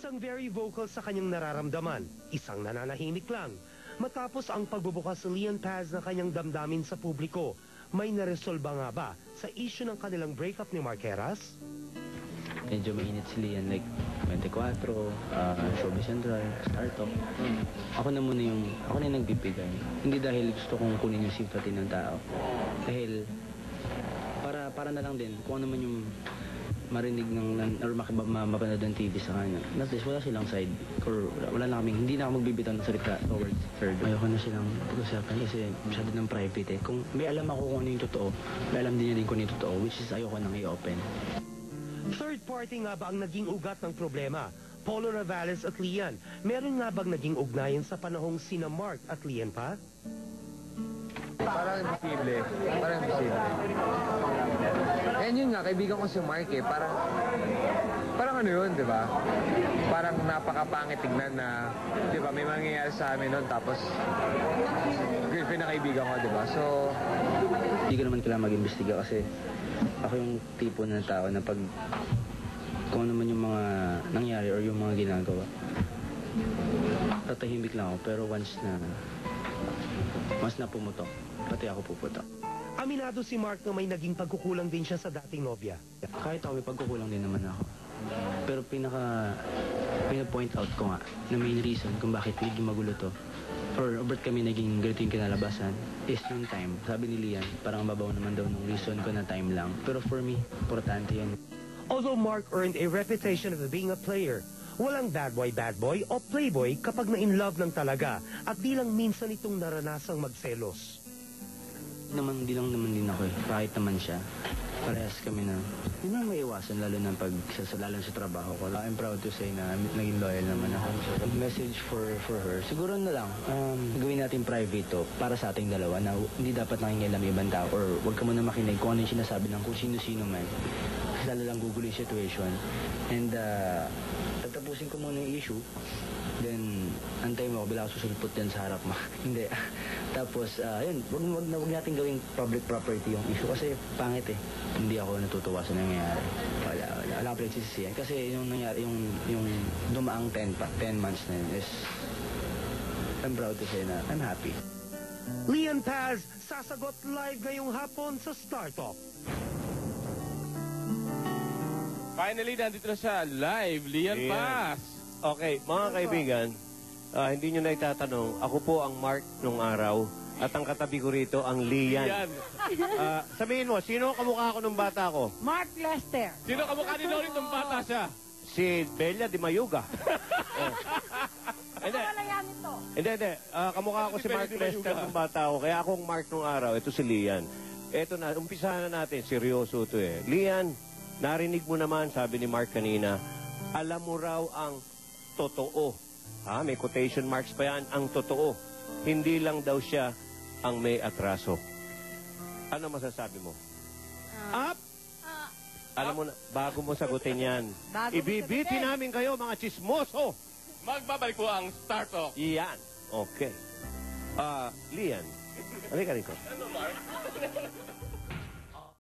Isang very vocal sa kanyang nararamdaman, isang nananahimik lang. Matapos ang pagbubukas ni Lian Paz na kanyang damdamin sa publiko, may naresolba nga ba sa issue ng kanilang breakup ni Marqueras? Medyo mainit si Lian, like 24, Showbiz Central, Star Talk. Ako na yung nagbibigay. Hindi dahil gusto kong kunin yung sympathy ng tao. Dahil, para na lang din, kung ano man yung marinig or mapanood ng TV sa kanya. At least, wala silang side. Or wala na hindi na ako magbibitaw ng salita towards third. Ayoko na silang pag-usapan kasi masyado ng private eh. Kung may alam ako kung ano yung totoo, may alam din niya rin kung ano yung totoo, which is ayoko nang i-open. Third party nga ba ang naging ugat ng problema? Polo Ravales at Lian, meron nga bang naging ugnayan sa panahong sina Mark at Lian pa? Parang imposible. And yun nga, kaibigan ko si Mark eh. Parang ano yun, di ba? Parang napakapangit tignan na, di ba, may mangyayari sa amin nun. Tapos, girlfriend na kaibigan ko, di ba? So, hindi ko naman kailangan mag-imbestiga kasi ako yung tipo ng tao na pag kung ano man yung mga nangyari or yung mga ginagawa, tatahimik lang ako. Pero once na pumutok, pati ako puputok. Aminado si Mark na may naging pagkukulang din siya sa dating nobya. Kahit ako, may pagkukulang din naman ako. Pero pina-point out ko nga na main reason kung bakit naging magulo to or ba't kami naging ganito yung kinalabasan is yung time. Sabi ni Lian, parang mababaw naman daw nung reason ko na time lang. Pero for me, importante yun. Although Mark earned a reputation of being a player, walang bad boy o playboy kapag na-in-love ng talaga at di lang minsan itong naranasang magselos. Di lang naman din ako eh. Kahit naman siya. Parehas kami na hindi naman maiwasan lalo na lalo sa trabaho ko. I'm proud to say na naging loyal naman ako. So, message for her. Siguro na lang, gawin natin private to para sa ating dalawa na hindi dapat nakingialam yung ibang tao or huwag ka muna makinig kung ano yung sinasabi ng kung sino-sino man. Kasi lalo lang gugulo yung situation. And tatapusin ko muna yung issue. Then, antay mo ako, bila ako susulpot yan sa harap mo. Hindi. Tapos, yun, wag natin gawing public property yung issue kasi pangit eh. Hindi ako natutuwa sa nangyayari. Wala akong pinagsisisihan. Kasi yung nangyari, yung dumaang 10 months na yun is, I'm proud to say na I'm happy. Lian Paz, sasagot live ngayong hapon sa Star Talk. Finally, nandito na siya live, Lian Paz. Okay, mga kaibigan, hindi nyo na itatanong, ako po ang Mark nung araw at ang katabi ko rito ang Lian. Sabihin mo, sino kamukha ko nung bata ko? Mark Lester. Sino kamukha ni Lorin nung bata siya? Si Bella Di Mayuga. Hindi. Hindi. Kamukha ko si Mark Lester nung bata ko, kaya akong Mark nung araw, ito si Lian. Ito na, umpisahan na natin, seryoso ito eh. Lian, narinig mo naman, sabi ni Mark kanina, alam mo raw ang totoo. May quotation marks pa yan, ang totoo. Hindi lang daw siya ang may atraso. Ano masasabi mo? Alam mo na, bago mo sagutin yan, ibibiti namin kayo mga chismoso. Magbabalik po ang Star Talk. Yan. Okay. Lian, halika rito. Ano, Mark?